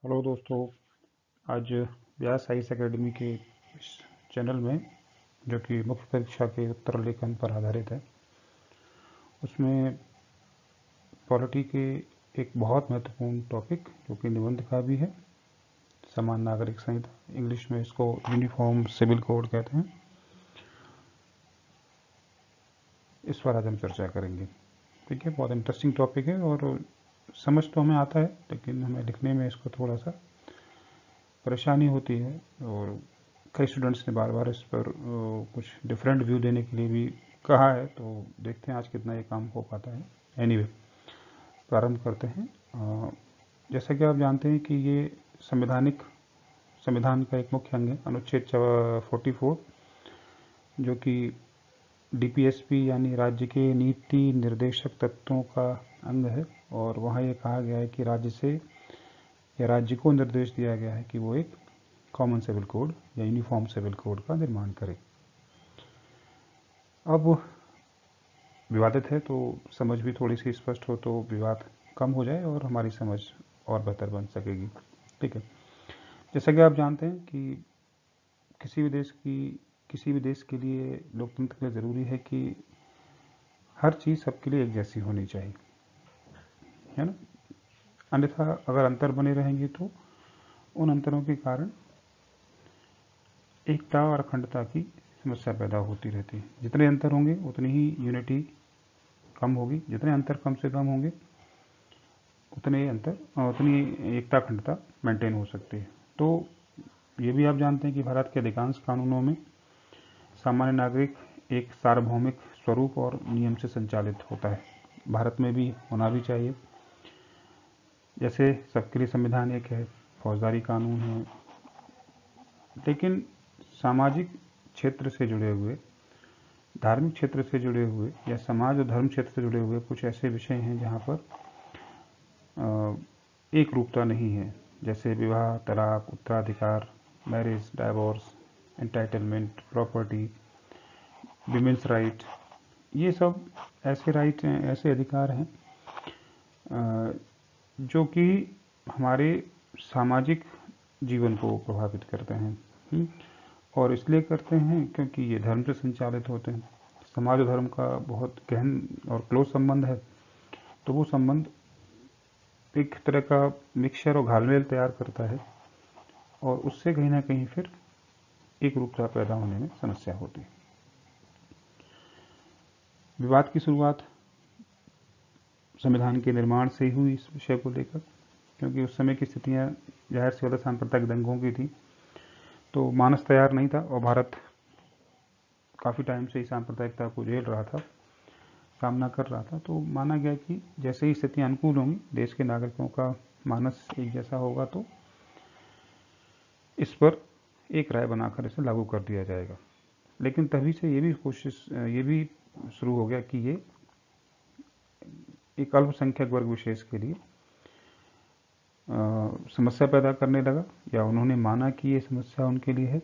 Hello दोस्तों। आज व्यास IAS academy के इस चैनल में, जो कि मुख्य परीक्षा के उत्तर लेखन पर आधारित है, उसमें पॉलिटी के एक बहुत महत्वपूर्ण टॉपिक, जो कि निबंध का भी है, समान नागरिक संहिता, इंग्लिश में इसको यूनिफॉर्म सिविल कोड कहते हैं, इस पर आज हम चर्चा करेंगे। ठीक है, बहुत इंटरेस्टिंग टॉपिक है और समझ तो हमें आता है, लेकिन हमें लिखने में इसको थोड़ा सा परेशानी होती है और कई स्टूडेंट्स ने बार बार इस पर कुछ डिफरेंट व्यू देने के लिए भी कहा है, तो देखते हैं आज कितना ये काम हो पाता है। एनीवे, प्रारंभ करते हैं। जैसा कि आप जानते हैं कि ये संविधान का एक मुख्य अंग है, अनुच्छेद 44, जो कि डीपीएसपी यानी राज्य के नीति निर्देशक तत्वों का अंग है। और वहाँ ये कहा गया है कि राज्य को निर्देश दिया गया है कि वो एक कॉमन सिविल कोड या यूनिफॉर्म सिविल कोड का निर्माण करें। अब विवादित है, तो समझ भी थोड़ी सी स्पष्ट हो तो विवाद कम हो जाए और हमारी समझ और बेहतर बन सकेगी। ठीक है, जैसा कि आप जानते हैं कि किसी भी देश के लिए, लोकतंत्र के लिए ज़रूरी है कि हर चीज़ सबके लिए एक जैसी होनी चाहिए, है ना। अन्यथा अगर अंतर बने रहेंगे तो उन अंतरों के कारण एकता और अखंडता की समस्या पैदा होती रहती है। जितने अंतर होंगे उतनी ही यूनिटी कम होगी, जितने अंतर कम से कम होंगे उतनी एकता अखंडता मेंटेन हो सकती है। तो ये भी आप जानते हैं कि भारत के अधिकांश कानूनों में सामान्य नागरिक एक सार्वभौमिक स्वरूप और नियम से संचालित होता है। भारत में भी होना भी चाहिए। जैसे सबके लिए संविधान एक है, फौजदारी कानून है, लेकिन सामाजिक क्षेत्र से जुड़े हुए, धार्मिक क्षेत्र से जुड़े हुए या समाज और धर्म क्षेत्र से जुड़े हुए कुछ ऐसे विषय हैं जहाँ पर एक रूपता नहीं है। जैसे विवाह, तलाक, उत्तराधिकार, marriage, divorce, entitlement, property, women's right, ये सब ऐसे राइट हैं, ऐसे अधिकार हैं जो कि हमारे सामाजिक जीवन को प्रभावित करते हैं। और इसलिए करते हैं क्योंकि ये धर्म से संचालित होते हैं। समाज और धर्म का बहुत गहन और क्लोज संबंध है, तो वो संबंध एक तरह का मिक्सचर और घालमेल तैयार करता है और उससे कहीं ना कहीं फिर एक रूपता पैदा होने में समस्या होती है। विवाद की शुरुआत संविधान के निर्माण से ही हुई इस विषय को लेकर, क्योंकि उस समय की स्थितियां जाहिर सी बात सांप्रदायिक दंगों की थी, तो मानस तैयार नहीं था और भारत काफ़ी टाइम से ही सांप्रदायिकता को झेल रहा था, सामना कर रहा था। तो माना गया कि जैसे ही स्थितियां अनुकूल होंगी, देश के नागरिकों का मानस एक जैसा होगा, तो इस पर एक राय बनाकर इसे लागू कर दिया जाएगा। लेकिन तभी से ये भी शुरू हो गया कि ये एक अल्पसंख्यक वर्ग विशेष के लिए समस्या पैदा करने लगा, या उन्होंने माना कि ये समस्या उनके लिए है,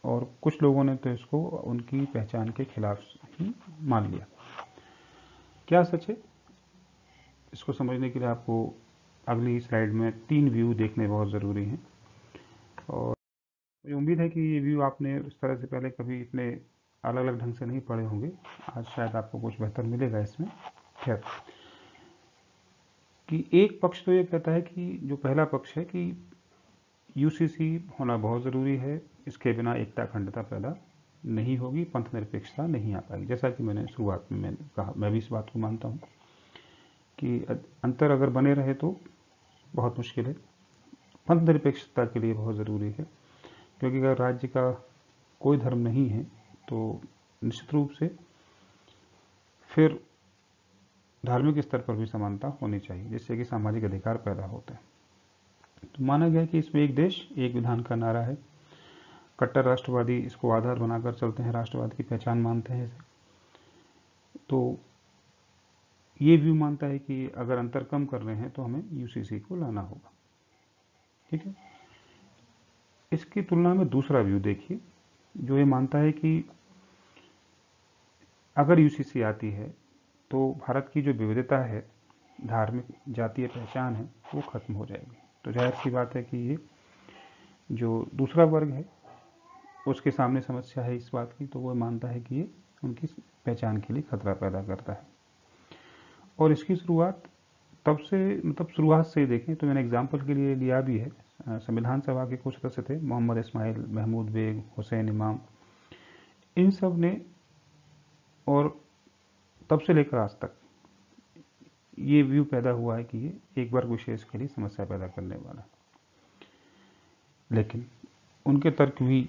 और कुछ लोगों ने तो इसको उनकी पहचान के खिलाफ ही मान लिया। क्या सच है, इसको समझने के लिए आपको अगली स्लाइड में 3 व्यू देखने बहुत ज़रूरी हैं। और मुझे उम्मीद है कि ये व्यू आपने इस तरह से पहले कभी इतने अलग अलग ढंग से नहीं पढ़े होंगे। आज शायद आपको कुछ बेहतर मिलेगा इसमें। खैर, कि एक पक्ष तो ये कहता है कि जो पहला पक्ष है कि यूसीसी होना बहुत ज़रूरी है, इसके बिना एकता अखंडता पैदा नहीं होगी, पंथ निरपेक्षता नहीं आ पाएगी। जैसा कि मैंने शुरुआत में मैंने कहा, मैं भी इस बात को मानता हूँ कि अंतर अगर बने रहे तो बहुत मुश्किल है। पंथ निरपेक्षता के लिए बहुत ज़रूरी है, क्योंकि अगर राज्य का कोई धर्म नहीं है तो निश्चित रूप से फिर धार्मिक स्तर पर भी समानता होनी चाहिए, जिससे कि सामाजिक अधिकार पैदा होते हैं। तो माना गया कि इसमें एक देश एक विधान का नारा है। कट्टर राष्ट्रवादी इसको आधार बनाकर चलते हैं, राष्ट्रवाद की पहचान मानते हैं इसे। तो ये व्यू मानता है कि अगर अंतर कम कर रहे हैं तो हमें यूसीसी को लाना होगा। ठीक है, इसकी तुलना में दूसरा व्यू देखिए, जो ये मानता है कि अगर यूसीसी आती है तो भारत की जो विविधता है, धार्मिक जातीय पहचान है, वो खत्म हो जाएगी। तो जाहिर सी बात है कि ये जो दूसरा वर्ग है उसके सामने समस्या है इस बात की, तो वो मानता है कि ये उनकी पहचान के लिए खतरा पैदा करता है। और इसकी शुरुआत तब से, मतलब शुरुआत से ही देखें तो मैंने एग्जाम्पल के लिए लिया भी है, संविधान सभा के कुछ सदस्य थे, मोहम्मद इस्माइल, महमूद बेग, हुसैन इमाम, इन सब ने, और तब से लेकर आज तक ये व्यू पैदा हुआ है कि ये एक वर्ग विशेष के लिए समस्या पैदा करने वाला है। लेकिन उनके तर्क भी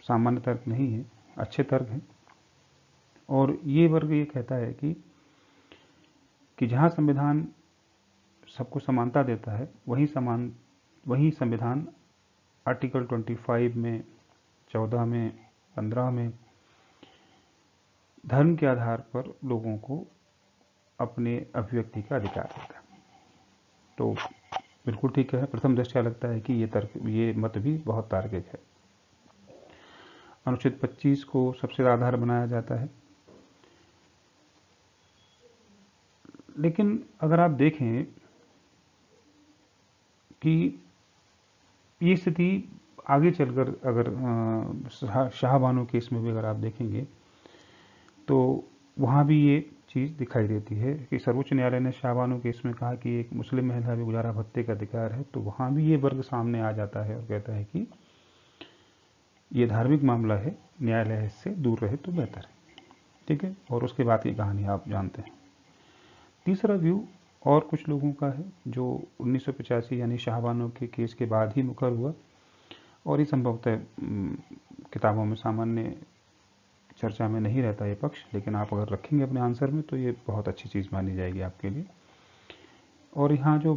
सामान्य तर्क नहीं है, अच्छे तर्क हैं। और ये वर्ग ये कहता है कि जहाँ संविधान सबको समानता देता है, वही संविधान आर्टिकल 25 में, 14 में, 15 में धर्म के आधार पर लोगों को अपने अभिव्यक्ति का अधिकार देता है। तो बिल्कुल ठीक है, प्रथम दृष्टया लगता है कि ये मत भी बहुत तार्किक है। अनुच्छेद 25 को सबसे आधार बनाया जाता है, लेकिन अगर आप देखें कि ये स्थिति आगे चलकर अगर शाहबानो केस में भी अगर आप देखेंगे तो वहाँ भी ये चीज़ दिखाई देती है कि सर्वोच्च न्यायालय ने शाहबानो केस में कहा कि एक मुस्लिम महिला भी गुजारा भत्ते का अधिकार है, तो वहाँ भी ये वर्ग सामने आ जाता है और कहता है कि ये धार्मिक मामला है, न्यायालय इससे दूर रहे तो बेहतर है। ठीक है, और उसके बाद की कहानी आप जानते हैं। तीसरा व्यू और कुछ लोगों का है जो 1985 यानी शाहबानो के केस के बाद ही मुकर हुआ, और ये संभवतः किताबों में सामान्य चर्चा में नहीं रहता ये पक्ष, लेकिन आप अगर रखेंगे अपने आंसर में तो ये बहुत अच्छी चीज़ मानी जाएगी आपके लिए। और यहाँ जो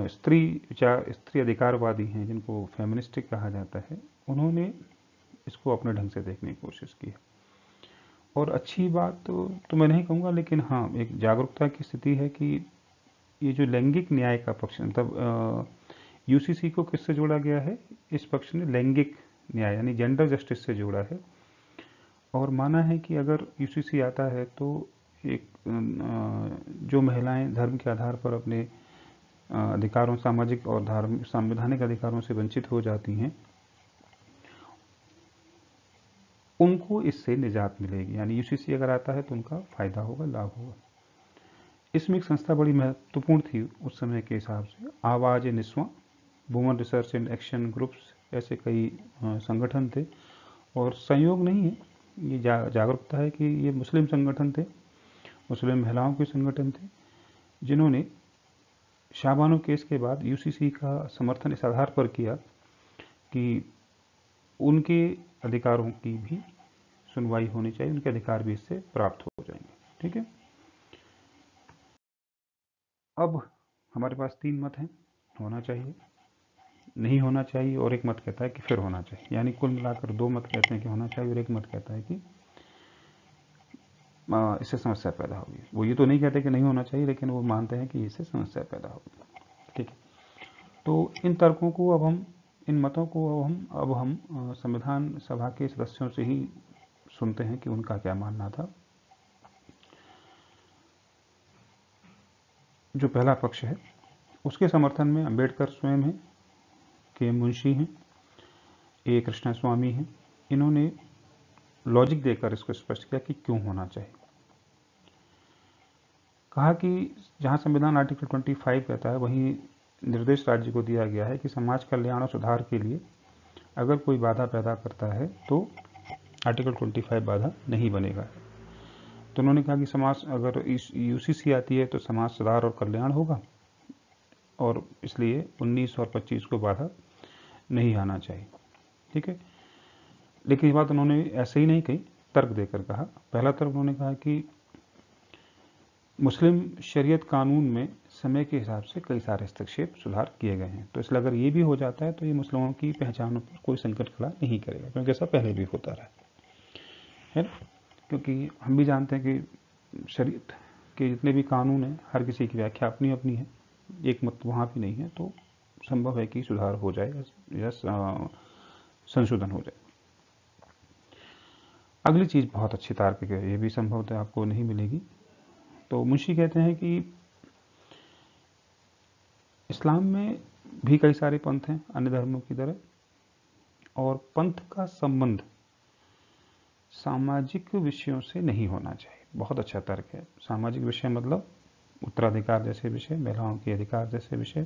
स्त्री अधिकारवादी हैं, जिनको फेमिनिस्टिक कहा जाता है, उन्होंने इसको अपने ढंग से देखने की कोशिश की है। और अच्छी बात तो मैं नहीं कहूँगा, लेकिन हाँ एक जागरूकता की स्थिति है कि ये जो लैंगिक न्याय का पक्ष, मतलब यूसीसी को किससे जोड़ा गया है, इस पक्ष ने लैंगिक न्याय यानी जेंडर जस्टिस से जोड़ा है, और माना है कि अगर यूसीसी आता है तो एक जो महिलाएं धर्म के आधार पर अपने अधिकारों, सामाजिक और धार्मिक संवैधानिक अधिकारों से वंचित हो जाती हैं, उनको इससे निजात मिलेगी। यानी यूसीसी अगर आता है तो उनका फायदा होगा, लाभ होगा। इसमें एक संस्था बड़ी महत्वपूर्ण थी उस समय के हिसाब से, Awaaz Niswaan, women research and action groups, ऐसे कई संगठन थे। और संयोग नहीं है, ये जागरूकता है कि ये मुस्लिम संगठन थे, मुस्लिम महिलाओं के संगठन थे, जिन्होंने शाहबानो केस के बाद यूसीसी का समर्थन इस आधार पर किया कि उनके अधिकारों की भी सुनवाई होनी चाहिए, उनके अधिकार भी इससे प्राप्त हो जाएंगे। ठीक है, अब हमारे पास 3 मत हैं, होना चाहिए, नहीं होना चाहिए, और एक मत कहता है कि फिर होना चाहिए। यानी कुल मिलाकर 2 मत कहते हैं कि होना चाहिए और एक मत कहता है कि इससे समस्या पैदा होगी। वो ये तो नहीं कहते कि नहीं होना चाहिए, लेकिन वो मानते हैं कि इससे समस्या पैदा होगी। ठीक है, तो इन तर्कों को इन मतों को अब हम संविधान सभा के सदस्यों से ही सुनते हैं कि उनका क्या मानना था। जो पहला पक्ष है उसके समर्थन में अंबेडकर स्वयं हैं, के मुंशी हैं, ए कृष्णा स्वामी हैं। इन्होंने लॉजिक देकर इसको स्पष्ट किया कि क्यों होना चाहिए। कहा कि जहां संविधान आर्टिकल 25 कहता है, वहीं निर्देश राज्य को दिया गया है कि समाज कल्याण और सुधार के लिए अगर कोई बाधा पैदा करता है तो आर्टिकल 25 बाधा नहीं बनेगा। तो उन्होंने कहा कि समाज, अगर इस यूसीसी आती है तो समाज सुधार और कल्याण होगा, और इसलिए 19 और 25 को बाधा नहीं आना चाहिए। ठीक है, लेकिन ये बात उन्होंने ऐसे ही नहीं कही, तर्क देकर कहा। पहला तर्क उन्होंने कहा कि मुस्लिम शरीयत कानून में समय के हिसाब से कई सारे हस्तक्षेप सुधार किए गए हैं, तो इसलिए अगर ये भी हो जाता है तो ये मुस्लिमों की पहचान पर कोई संकट खड़ा नहीं करेगा, क्योंकि ऐसा पहले भी होता रहा है। क्योंकि हम भी जानते हैं कि शरीयत के जितने भी कानून हैं, हर किसी की व्याख्या अपनी अपनी है, एक मत वहाँ भी नहीं है, तो संभव है कि सुधार हो जाए या संशोधन हो जाए। अगली चीज़ बहुत अच्छी तार्किक है, ये भी संभवतः आपको नहीं मिलेगी। तो मुंशी कहते हैं कि इस्लाम में भी कई सारे पंथ हैं अन्य धर्मों की तरह, और पंथ का संबंध सामाजिक विषयों से नहीं होना चाहिए। बहुत अच्छा तर्क है। सामाजिक विषय मतलब उत्तराधिकार जैसे विषय, महिलाओं के अधिकार जैसे विषय।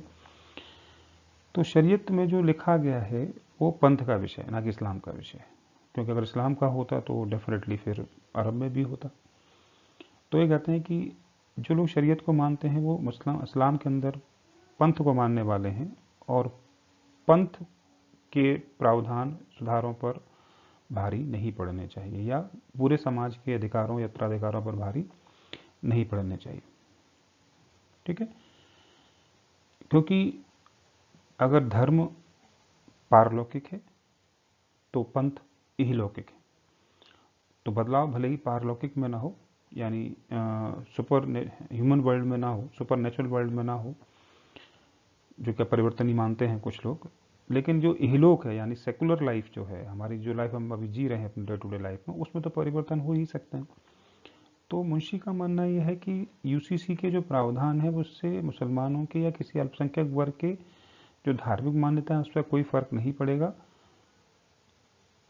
तो शरीयत में जो लिखा गया है वो पंथ का विषय है, ना कि इस्लाम का विषय है। क्योंकि अगर इस्लाम का होता तो डेफिनेटली फिर अरब में भी होता। तो ये कहते हैं कि जो लोग शरीयत को मानते हैं वो इस्लाम के अंदर पंथ को मानने वाले हैं, और पंथ के प्रावधान सुधारों पर भारी नहीं पड़ने चाहिए, या पूरे समाज के अधिकारों या उत्तराधिकारों पर भारी नहीं पड़ने चाहिए। ठीक है, क्योंकि अगर धर्म पारलौकिक है तो पंथ इहलौकिक है। तो बदलाव भले ही पारलौकिक में ना हो, यानी सुपर ह्यूमन वर्ल्ड में ना हो, सुपर नेचुरल वर्ल्ड में ना हो, जो क्या परिवर्तन ही मानते हैं कुछ लोग, लेकिन जो इहलोक है यानी सेकुलर लाइफ जो है, हमारी जो लाइफ हम अभी जी रहे हैं अपनी डे टू डे लाइफ में, उसमें तो परिवर्तन हो ही सकते हैं। तो मुंशी का मानना यह है कि यूसीसी के जो प्रावधान है उससे मुसलमानों के या किसी अल्पसंख्यक वर्ग के जो धार्मिक मान्यता है उस पर कोई फर्क नहीं पड़ेगा।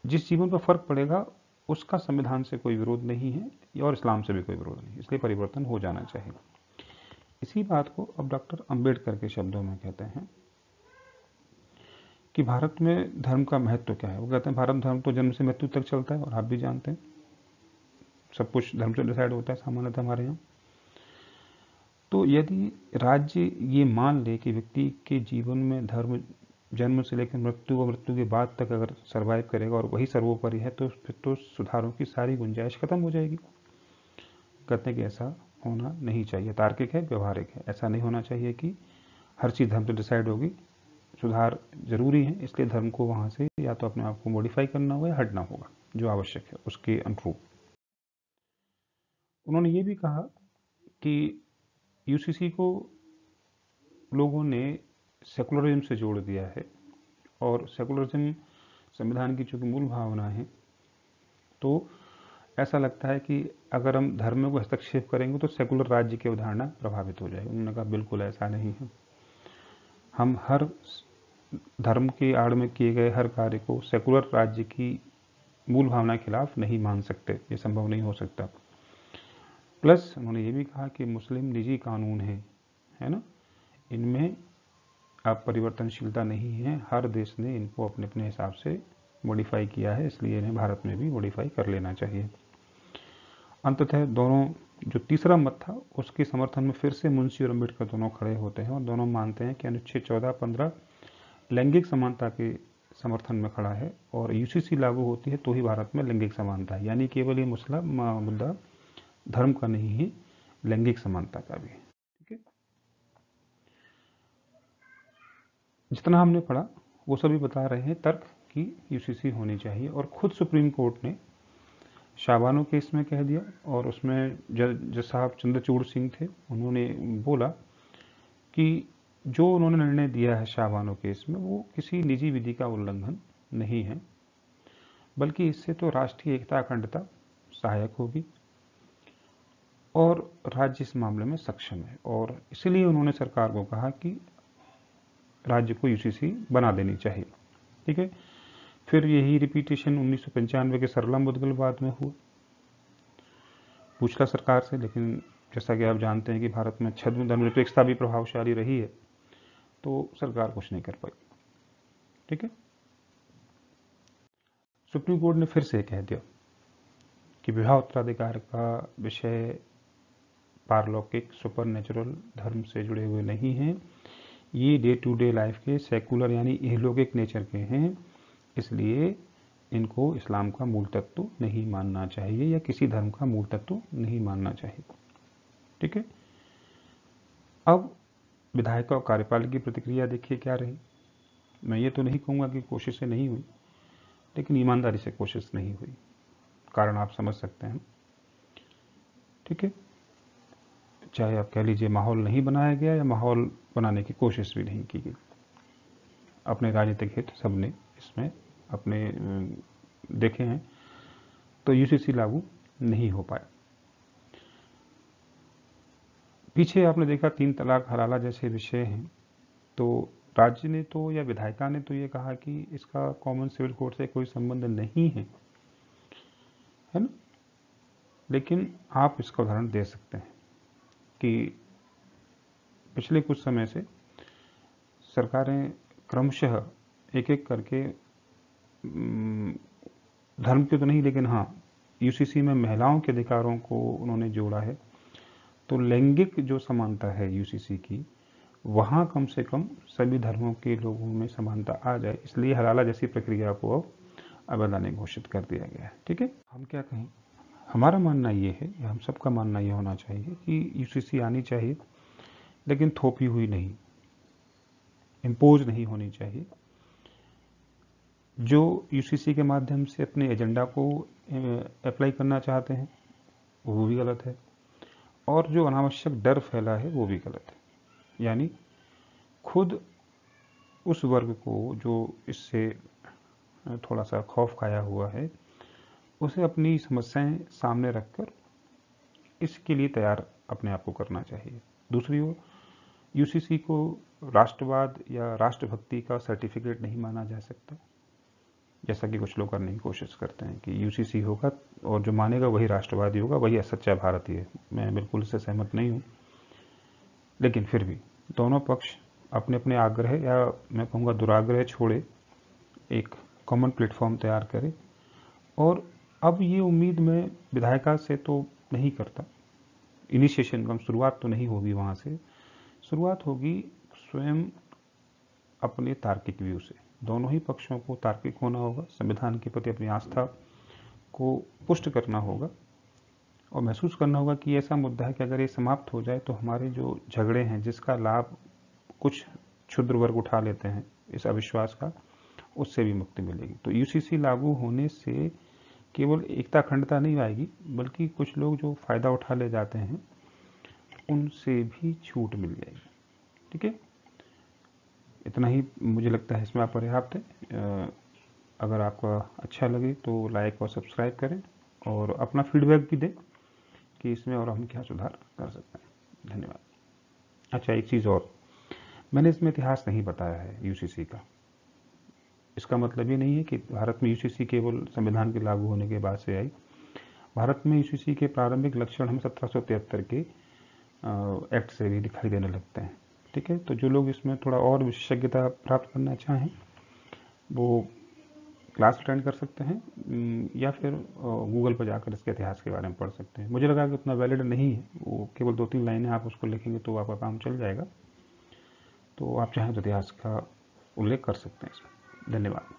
जिस जीवन पर फर्क पड़ेगा उसका संविधान से कोई विरोध नहीं है और इस्लाम से भी कोई विरोध नहीं, इसलिए परिवर्तन हो जाना चाहिए। इसी बात को अब डॉक्टर अंबेडकर के शब्दों में कहते हैं कि भारत में धर्म का महत्व क्या है। वो कहते हैं भारत धर्म तो जन्म से मृत्यु तक चलता है, और आप भी जानते हैं सब कुछ धर्म से डिसाइड होता है सामान्यतः हमारे यहाँ। तो यदि राज्य ये मान ले कि व्यक्ति के जीवन में धर्म जन्म से लेकर मृत्यु व मृत्यु के बाद तक अगर सरवाइव करेगा और वही सर्वोपरि है, तो फिर तो सुधारों की सारी गुंजाइश खत्म हो जाएगी। कहते हैं कि ऐसा होना नहीं चाहिए, तार्किक है, व्यवहारिक है। ऐसा नहीं होना चाहिए कि हर चीज़ धर्म से डिसाइड होगी। सुधार जरूरी है, इसलिए धर्म को वहाँ से या तो अपने आप को मॉडिफाई करना होगा या हटना होगा, जो आवश्यक है उसके अनुरूप। उन्होंने ये भी कहा कि यूसीसी को लोगों ने सेकुलरिज्म से जोड़ दिया है, और सेकुलरिज्म संविधान की चूंकि मूल भावना है, तो ऐसा लगता है कि अगर हम धर्म में को हस्तक्षेप करेंगे तो सेकुलर राज्य की अवधारणा प्रभावित हो जाएगी। उन्होंने कहा बिल्कुल ऐसा नहीं है। हम हर धर्म की आड़ में किए गए हर कार्य को सेकुलर राज्य की मूल भावना के खिलाफ नहीं मान सकते, ये संभव नहीं हो सकता। प्लस उन्होंने ये भी कहा कि मुस्लिम निजी कानून है ना, इनमें अब परिवर्तनशीलता नहीं है, हर देश ने इनको अपने अपने हिसाब से मॉडिफाई किया है, इसलिए इन्हें भारत में भी मॉडिफाई कर लेना चाहिए। अंततः दोनों, जो तीसरा मत था उसके समर्थन में फिर से मुंशी और अम्बेडकर दोनों खड़े होते हैं, और दोनों मानते हैं कि अनुच्छेद 14-15 लैंगिक समानता के समर्थन में खड़ा है, और यूसीसी लागू होती है तो ही भारत में लैंगिक समानता है। यानी केवल ये मुद्दा धर्म का नहीं है, लैंगिक समानता का भी है। ठीक है, जितना हमने पढ़ा वो सभी बता रहे हैं तर्क कि यूसीसी होनी चाहिए, और खुद सुप्रीम कोर्ट ने शाहबानो केस में कह दिया, और उसमें जज साहब चंद्रचूड़ सिंह थे, उन्होंने बोला कि जो उन्होंने निर्णय दिया है शाहबानो केस में वो किसी निजी विधि का उल्लंघन नहीं है, बल्कि इससे तो राष्ट्रीय एकता अखंडता सहायक होगी, और राज्य इस मामले में सक्षम है, और इसलिए उन्होंने सरकार को कहा कि राज्य को यूसीसी बना देनी चाहिए। ठीक है, फिर यही रिपीटेशन 1995 के सरला मुदगल बाद में हुआ, पूछला सरकार से, लेकिन जैसा कि आप जानते हैं कि भारत में छद्म धर्मनिरपेक्षता भी प्रभावशाली रही है, तो सरकार कुछ नहीं कर पाई। ठीक है, सुप्रीम कोर्ट ने फिर से कह दिया कि विवाह उत्तराधिकार का विषय पारलौकिक सुपर नेचुरल धर्म से जुड़े हुए नहीं हैं, ये डे टू डे लाइफ के सेकुलर यानी इहलौकिक नेचर के हैं, इसलिए इनको इस्लाम का मूल तत्व नहीं मानना चाहिए या किसी धर्म का मूल तत्व नहीं मानना चाहिए। ठीक है, अब विधायक और कार्यपालिका की प्रतिक्रिया देखिए क्या रही। मैं ये तो नहीं कहूँगा कि कोशिशें नहीं हुई, लेकिन ईमानदारी से कोशिश नहीं हुई, कारण आप समझ सकते हैं। ठीक है, चाहे आप कह लीजिए माहौल नहीं बनाया गया या माहौल बनाने की कोशिश भी नहीं की गई। अपने राजनीतिक हित सबने इसमें अपने देखे हैं, तो यूसीसी लागू नहीं हो पाया। पीछे आपने देखा 3 तलाक हलाला जैसे विषय हैं, तो राज्य ने तो या विधायिका ने तो ये कहा कि इसका कॉमन सिविल कोड से कोई संबंध नहीं है ना। लेकिन आप इसका उदाहरण दे सकते हैं कि पिछले कुछ समय से सरकारें क्रमशः एक एक करके धर्म के तो नहीं, लेकिन हाँ यूसीसी में महिलाओं के अधिकारों को उन्होंने जोड़ा है। तो लैंगिक जो समानता है यूसीसी की, वहाँ कम से कम सभी धर्मों के लोगों में समानता आ जाए, इसलिए हलाला जैसी प्रक्रिया को अब अवैधानिक घोषित कर दिया गया है। ठीक है, हम क्या कहें, हमारा मानना ये है, या हम सबका मानना ये होना चाहिए कि यूसीसी आनी चाहिए, लेकिन थोपी हुई नहीं, इम्पोज नहीं होनी चाहिए। जो यूसीसी के माध्यम से अपने एजेंडा को अप्लाई करना चाहते हैं वो भी गलत है, और जो अनावश्यक डर फैला है वो भी गलत है। यानी खुद उस वर्ग को जो इससे थोड़ा सा खौफ खाया हुआ है, उसे अपनी समस्याएं सामने रखकर इसके लिए तैयार अपने आप को करना चाहिए। दूसरी ओर यूसीसी को राष्ट्रवाद या राष्ट्रभक्ति का सर्टिफिकेट नहीं माना जा सकता, जैसा कि कुछ लोग करने की कोशिश करते हैं कि यूसीसी होगा और जो मानेगा वही राष्ट्रवादी होगा, वही सच्चा भारतीय है। मैं बिल्कुल इससे सहमत नहीं हूँ, लेकिन फिर भी दोनों पक्ष अपने अपने आग्रह या मैं कहूँगा दुराग्रह छोड़े एक कॉमन प्लेटफॉर्म तैयार करें। और अब ये उम्मीद मैं विधायिका से तो नहीं करता, इनिशिएशन का शुरुआत तो नहीं होगी वहाँ से, शुरुआत होगी स्वयं अपने तार्किक व्यू से। दोनों ही पक्षों को तार्किक होना होगा, संविधान के प्रति अपनी आस्था को पुष्ट करना होगा और महसूस करना होगा कि ऐसा मुद्दा है कि अगर ये समाप्त हो जाए तो हमारे जो झगड़े हैं, जिसका लाभ कुछ क्षुद्र वर्ग उठा लेते हैं इस अविश्वास का, उससे भी मुक्ति मिलेगी। तो यूसीसी लागू होने से केवल एकता अखंडता नहीं आएगी, बल्कि कुछ लोग जो फायदा उठा ले जाते हैं उनसे भी छूट मिल जाएगी। ठीक है, इतना ही मुझे लगता है इसमें आप पर्याप्त है। अगर आपका अच्छा लगे तो लाइक और सब्सक्राइब करें और अपना फीडबैक भी दें कि इसमें और हम क्या सुधार कर सकते हैं। धन्यवाद। अच्छा, एक चीज़ और, मैंने इसमें इतिहास नहीं बताया है यूसीसी का। इसका मतलब ये नहीं है कि भारत में यूसीसी केवल संविधान के लागू होने के बाद से आई। भारत में यूसीसी के प्रारंभिक लक्षण हमें 1773 के एक्ट से भी दिखाई देने लगते हैं। ठीक है, तो जो लोग इसमें थोड़ा और विशेषज्ञता प्राप्त करना चाहें वो क्लास अटेंड कर सकते हैं, या फिर गूगल पर जाकर इसके इतिहास के बारे में पढ़ सकते हैं। मुझे लगा कि उतना वैलिड नहीं है, वो केवल 2-3 लाइनें आप उसको लिखेंगे तो आपका काम चल जाएगा। तो आप चाहें तो इतिहास का उल्लेख कर सकते हैं इसमें। धन्यवाद।